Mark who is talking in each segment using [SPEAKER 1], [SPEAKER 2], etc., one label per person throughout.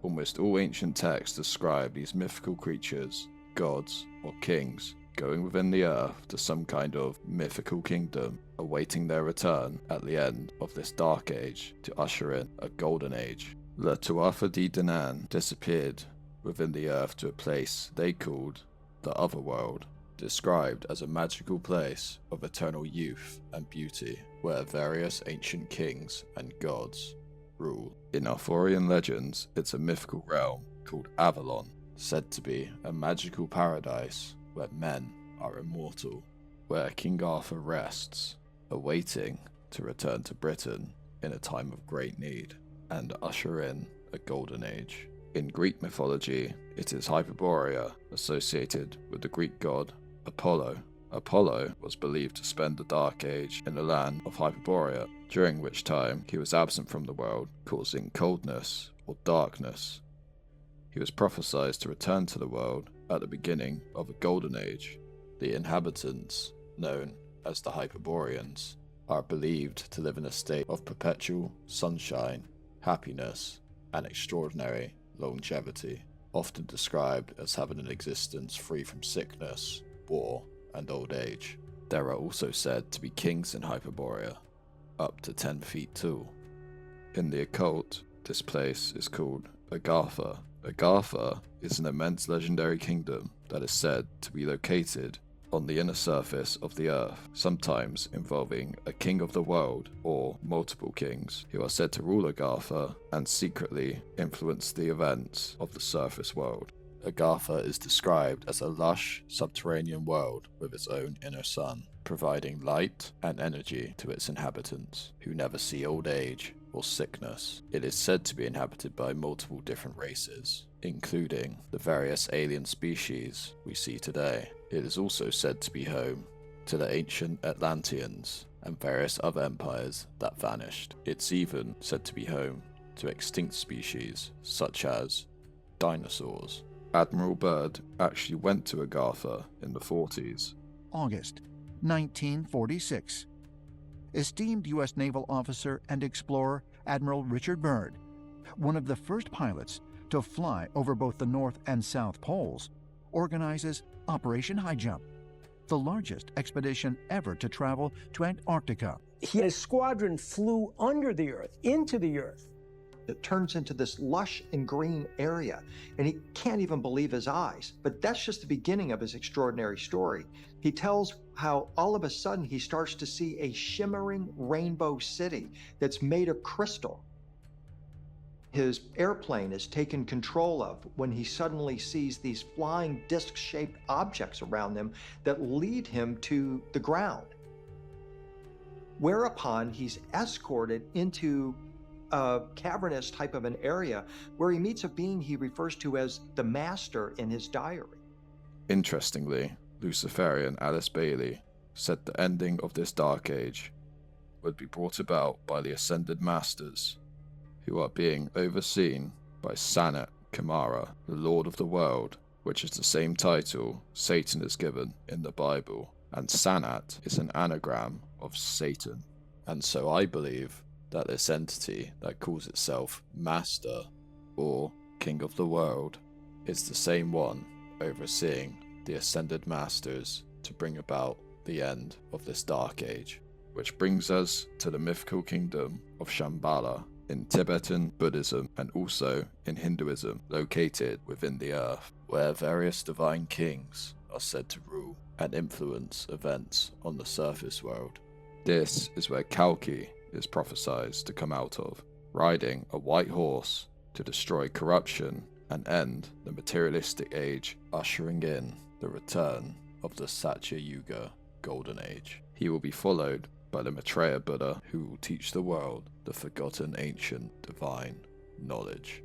[SPEAKER 1] Almost all ancient texts describe these mythical creatures, gods, or kings, going within the earth to some kind of mythical kingdom, awaiting their return at the end of this dark age to usher in a golden age. Le Tuatha de Danann disappeared within the earth to a place they called the Otherworld, described as a magical place of eternal youth and beauty, where various ancient kings and gods rule. In Arthurian legends, it's a mythical realm called Avalon, said to be a magical paradise where men are immortal, where King Arthur rests, awaiting to return to Britain in a time of great need and usher in a golden age. In Greek mythology, it is Hyperborea, associated with the Greek god Apollo. Apollo was believed to spend the Dark Age in the land of Hyperborea, during which time he was absent from the world, causing coldness or darkness. He was prophesied to return to the world at the beginning of a golden age. The inhabitants, known as the Hyperboreans, are believed to live in a state of perpetual sunshine, happiness, and extraordinary longevity, often described as having an existence free from sickness, war, and old age. There are also said to be kings in Hyperborea, up to 10 feet tall. In the occult, this place is called Agartha. Agartha is an immense legendary kingdom that is said to be located on the inner surface of the earth, sometimes involving a king of the world or multiple kings who are said to rule Agartha and secretly influence the events of the surface world. Agartha is described as a lush, subterranean world with its own inner sun, providing light and energy to its inhabitants, who never see old age or sickness. It is said to be inhabited by multiple different races, including the various alien species we see today. It is also said to be home to the ancient Atlanteans and various other empires that vanished. It's even said to be home to extinct species such as dinosaurs. Admiral Byrd actually went to Agartha in the 40s.
[SPEAKER 2] August 1946. Esteemed U.S. naval officer and explorer Admiral Richard Byrd, one of the first pilots to fly over both the North and South Poles, organizes Operation High Jump, the largest expedition ever to travel to Antarctica.
[SPEAKER 3] His squadron flew under the Earth, into the Earth.
[SPEAKER 4] It turns into this lush and green area, and he can't even believe his eyes. But that's just the beginning of his extraordinary story. He tells how all of a sudden he starts to see a shimmering rainbow city that's made of crystal. His airplane is taken control of when he suddenly sees these flying disc-shaped objects around them that lead him to the ground. Whereupon he's escorted into a cavernous type of an area where he meets a being he refers to as the Master in his diary.
[SPEAKER 1] Interestingly, Luciferian Alice Bailey said the ending of this dark age would be brought about by the Ascended Masters, who are being overseen by Sanat Kumara, the Lord of the World, which is the same title Satan is given in the Bible, and Sanat is an anagram of Satan. And so I believe that this entity that calls itself Master or King of the World is the same one overseeing the Ascended Masters to bring about the end of this dark age. Which brings us to the mythical kingdom of Shambhala in Tibetan Buddhism and also in Hinduism, located within the earth, where various divine kings are said to rule and influence events on the surface world. This is where Kalki is prophesied to come out of, riding a white horse to destroy corruption and end the materialistic age, ushering in the return of the Satya Yuga Golden Age. He will be followed by the Maitreya Buddha, who will teach the world the forgotten ancient divine knowledge.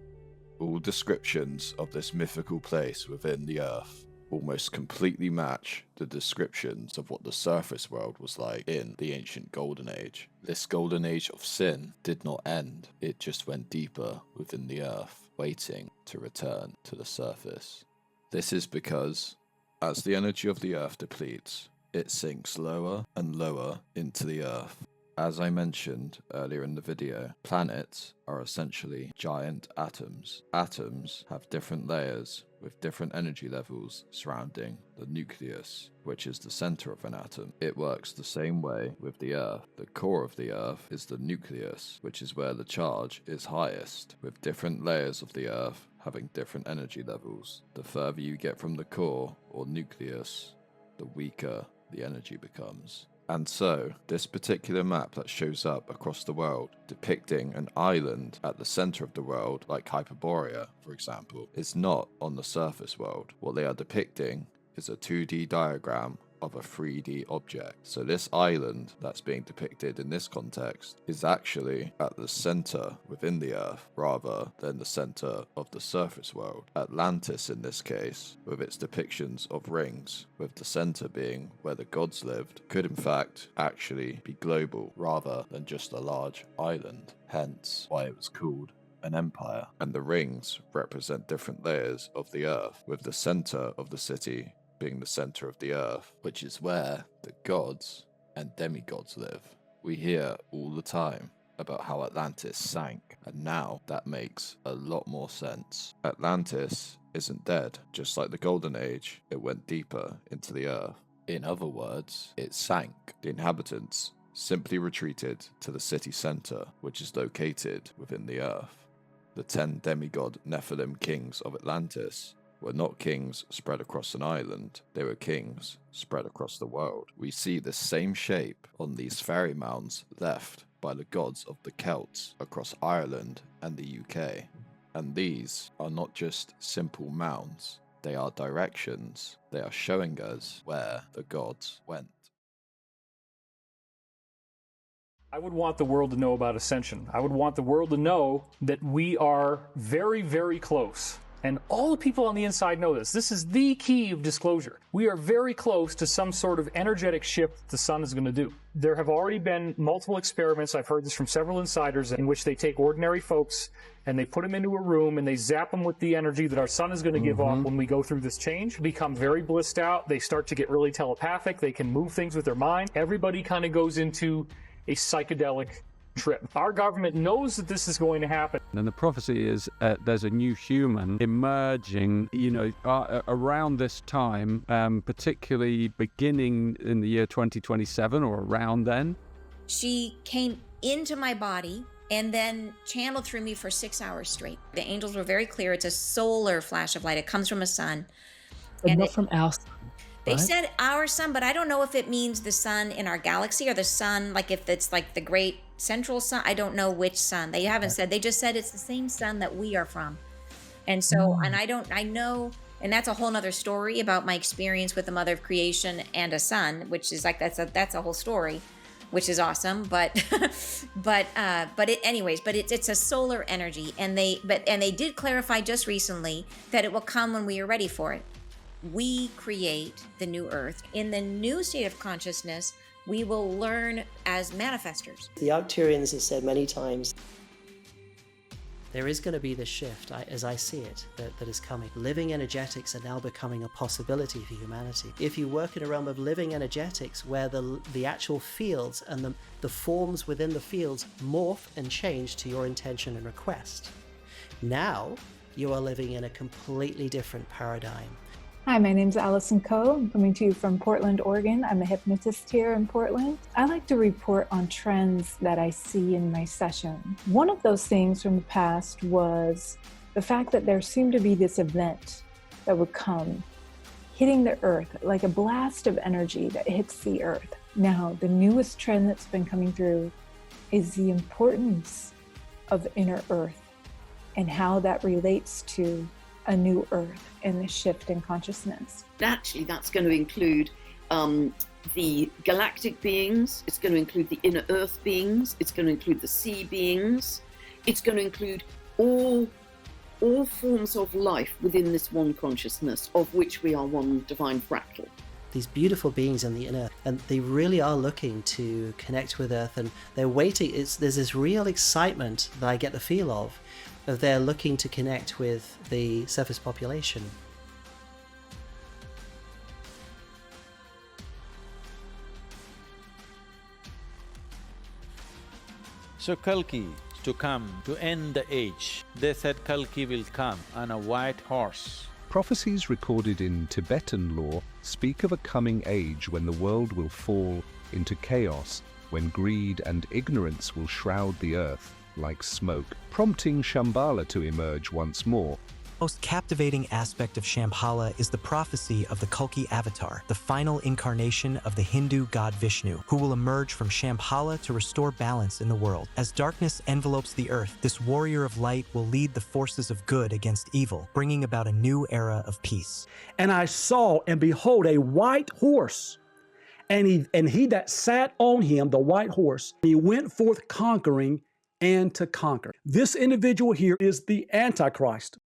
[SPEAKER 1] All descriptions of this mythical place within the earth almost completely match the descriptions of what the surface world was like in the ancient Golden Age. This Golden Age of sin did not end, it just went deeper within the earth, waiting to return to the surface. This is because, as the energy of the earth depletes, it sinks lower and lower into the earth, As I mentioned earlier in the video, planets are essentially giant atoms. Atoms have different layers with different energy levels surrounding the nucleus, which is the center of an atom. It works the same way with the Earth. The core of the Earth is the nucleus, which is where the charge is highest, with different layers of the Earth having different energy levels. The further you get from the core, or nucleus, the weaker the energy becomes. And so, this particular map that shows up across the world, depicting an island at the center of the world, like Hyperborea, for example, is not on the surface world. What they are depicting is a 2D diagram of a 3D object. So this island that's being depicted in this context is actually at the center within the Earth rather than the center of the surface world. Atlantis in this case, with its depictions of rings, with the center being where the gods lived, could in fact actually be global rather than just a large island. Hence why it was called an empire. And the rings represent different layers of the Earth, with the center of the city being the center of the Earth, which is where the gods and demigods live. We hear all the time about how Atlantis sank, and now that makes a lot more sense. Atlantis isn't dead. Just like the Golden Age, it went deeper into the Earth. In other words, it sank. The inhabitants simply retreated to the city center, which is located within the Earth. The 10 demigod Nephilim kings of Atlantis were not kings spread across an island, they were kings spread across the world. We see the same shape on these fairy mounds left by the gods of the Celts across Ireland and the UK. And these are not just simple mounds, they are directions. They are showing us where the gods went.
[SPEAKER 5] I would want the world to know about ascension. I would want the world to know that we are very, very close. And all the people on the inside know this. This is the key of disclosure. We are very close to some sort of energetic shift the sun is going to do. There have already been multiple experiments, I've heard this from several insiders, in which they take ordinary folks and they put them into a room and they zap them with the energy that our sun is going to give off when we go through this change. Become very blissed out. They start to get really telepathic. They can move things with their mind. Everybody kind of goes into a psychedelic trip. Our government knows that this is going to happen.
[SPEAKER 6] And the prophecy is there's a new human emerging, around this time, particularly beginning in the year 2027 or around then.
[SPEAKER 7] She came into my body and then channeled through me for 6 hours straight. The angels were very clear. It's a solar flash of light. It comes from a sun.
[SPEAKER 8] But not from our sun.
[SPEAKER 7] They
[SPEAKER 8] right?
[SPEAKER 7] said our sun, but I don't know if it means the sun in our galaxy or the sun, like if it's like the great central sun. I don't know which sun. They haven't said. They just said it's the same sun that we are from. And so, and I know, and that's a whole nother story about my experience with the mother of creation and a sun, which is like, that's a whole story, which is awesome. But, it's a solar energy. And they did clarify just recently that it will come when we are ready for it. We create the new earth. In the new state of consciousness, we will learn as manifestors.
[SPEAKER 9] The Arcturians have said many times, there is going to be this shift, as I see it, that is coming. Living energetics are now becoming a possibility for humanity. If you work in a realm of living energetics where the actual fields and the forms within the fields morph and change to your intention and request, now you are living in a completely different paradigm.
[SPEAKER 10] Hi, my name's Allison Coe. I'm coming to you from Portland, Oregon. I'm a hypnotist here in Portland. I like to report on trends that I see in my session. One of those things from the past was the fact that there seemed to be this event that would come, hitting the earth, like a blast of energy that hits the earth. Now, the newest trend that's been coming through is the importance of inner earth and how that relates to a new earth and the shift in consciousness.
[SPEAKER 11] Actually, that's going to include the galactic beings, it's going to include the inner earth beings, it's going to include the sea beings, it's going to include all forms of life within this one consciousness, of which we are one divine fractal.
[SPEAKER 9] These beautiful beings in the inner, and they really are looking to connect with Earth, and they're waiting. There's this real excitement that I get the feel of they're looking to connect with the surface population.
[SPEAKER 12] So Kalki is to come to end the age. They said Kalki will come on a white horse.
[SPEAKER 13] Prophecies recorded in Tibetan lore speak of a coming age when the world will fall into chaos, when greed and ignorance will shroud the earth like smoke, prompting Shambhala to emerge once more.
[SPEAKER 14] The most captivating aspect of Shambhala is the prophecy of the Kalki avatar, the final incarnation of the Hindu god Vishnu, who will emerge from Shambhala to restore balance in the world. As darkness envelopes the earth, this warrior of light will lead the forces of good against evil, bringing about a new era of peace.
[SPEAKER 15] And I saw, and behold, a white horse, and he that sat on him, the white horse, he went forth conquering and to conquer. This individual here is the Antichrist.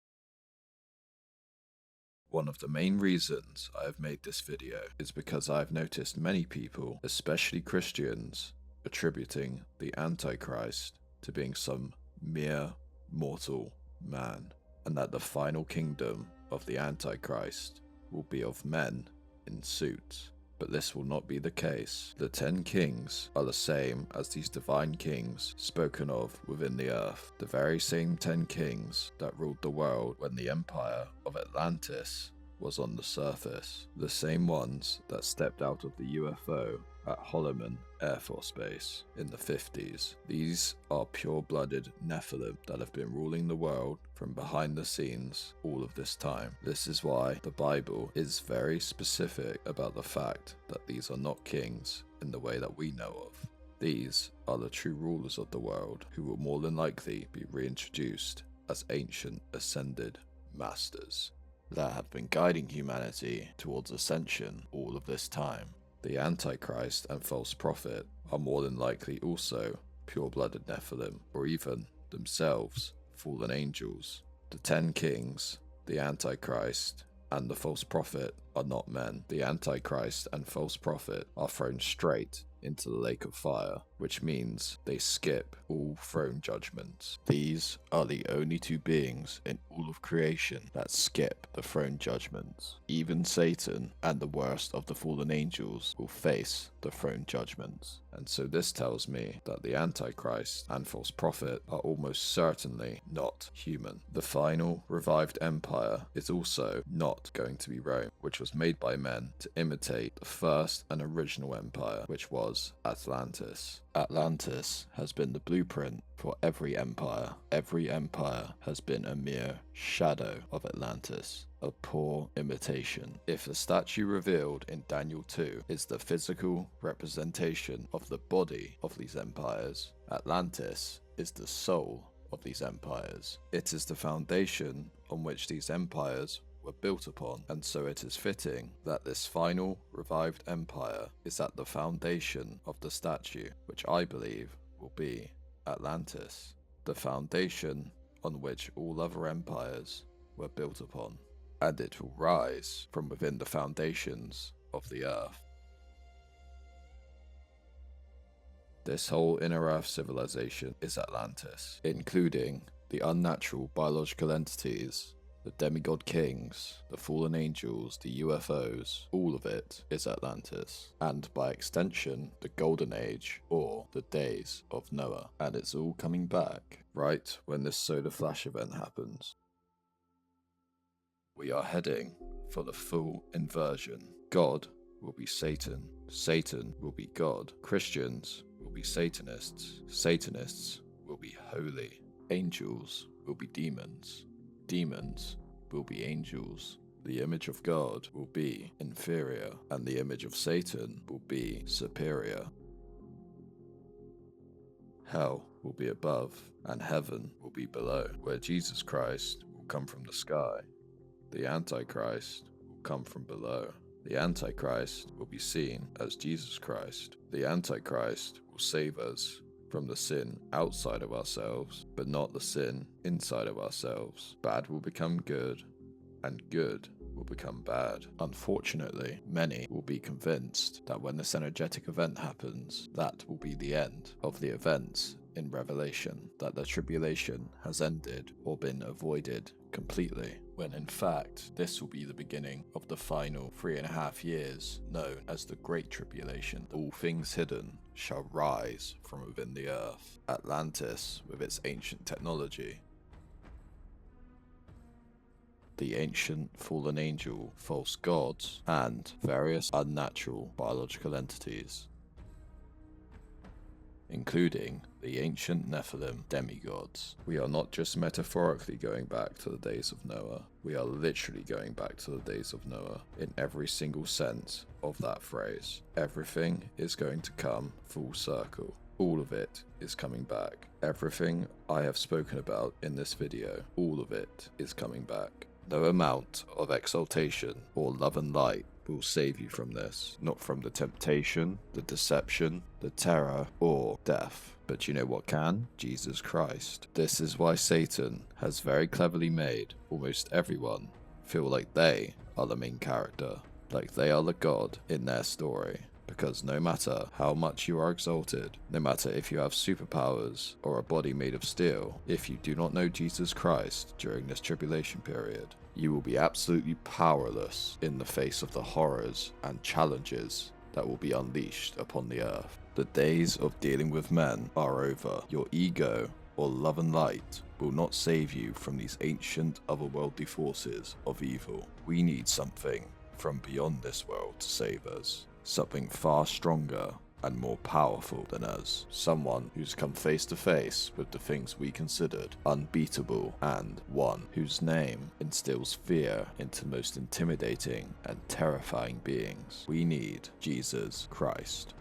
[SPEAKER 1] One of the main reasons I have made this video is because I have noticed many people, especially Christians, attributing the Antichrist to being some mere mortal man, and that the final kingdom of the Antichrist will be of men in suits. But this will not be the case. The 10 kings are the same as these divine kings spoken of within the earth. The very same 10 kings that ruled the world when the empire of Atlantis was on the surface. The same ones that stepped out of the UFO at Holloman Air Force Base in the 50s. These are pure-blooded Nephilim that have been ruling the world from behind the scenes all of this time. This is why the Bible is very specific about the fact that these are not kings in the way that we know of. These are the true rulers of the world who will more than likely be reintroduced as ancient ascended masters that have been guiding humanity towards ascension all of this time. The Antichrist and false prophet are more than likely also pure-blooded Nephilim, or even themselves fallen angels. The 10 kings, the Antichrist, and the false prophet are not men. The Antichrist and false prophet are thrown straight into the lake of fire, which means they skip all throne judgments. These are the only two beings in all of creation that skip the throne judgments. Even Satan and the worst of the fallen angels will face the throne judgments. And so this tells me that the Antichrist and false prophet are almost certainly not human. The final revived empire is also not going to be Rome, which was made by men to imitate the first and original empire, which was Atlantis. Atlantis has been the blueprint for every empire. Every empire has been a mere shadow of Atlantis, a poor imitation. If the statue revealed in Daniel 2 is the physical representation of the body of these empires, Atlantis is the soul of these empires. It is the foundation on which these empires were built upon, and so it is fitting that this final revived empire is at the foundation of the statue, which I believe will be Atlantis, the foundation on which all other empires were built upon, and it will rise from within the foundations of the earth. This whole inner earth civilization is Atlantis, including the unnatural biological entities, the demigod kings, the fallen angels, the UFOs, all of it is Atlantis, and by extension, the Golden Age, or the days of Noah. And it's all coming back right when this solar flash event happens. We are heading for the full inversion. God will be Satan. Satan will be God. Christians will be Satanists. Satanists will be holy. Angels will be demons. Demons will be angels. The image of God will be inferior, and the image of Satan will be superior. Hell will be above, and heaven will be below, where Jesus Christ will come from the sky. The Antichrist will come from below. The Antichrist will be seen as Jesus Christ. The Antichrist will save us from the sin outside of ourselves, but not the sin inside of ourselves. Bad will become good, and good will become bad. Unfortunately, many will be convinced that when this energetic event happens, that will be the end of the events in Revelation, that the tribulation has ended or been avoided completely. when in fact this will be the beginning of the final 3.5 years known as the Great Tribulation. All things hidden shall rise from within the earth. Atlantis with its ancient technology, the ancient fallen angel, false gods, and various unnatural biological entities, including the ancient Nephilim demigods. We are not just metaphorically going back to the days of Noah, we are literally going back to the days of Noah in every single sense of that phrase. Everything is going to come full circle. All of it is coming back. Everything I have spoken about in this video, all of it is coming back. No amount of exaltation or love and light will save you from this. Not from the temptation, the deception, the terror, or death. But you know what can? Jesus Christ. This is why Satan has very cleverly made almost everyone feel like they are the main character, like they are the god in their story. Because no matter how much you are exalted, no matter if you have superpowers or a body made of steel, if you do not know Jesus Christ during this tribulation period, you will be absolutely powerless in the face of the horrors and challenges that will be unleashed upon the earth. The days of dealing with men are over. Your ego or love and light will not save you from these ancient otherworldly forces of evil. We need something from beyond this world to save us. Something far stronger and more powerful than us. Someone who's come face to face with the things we considered unbeatable, and one whose name instills fear into the most intimidating and terrifying beings. We need Jesus Christ.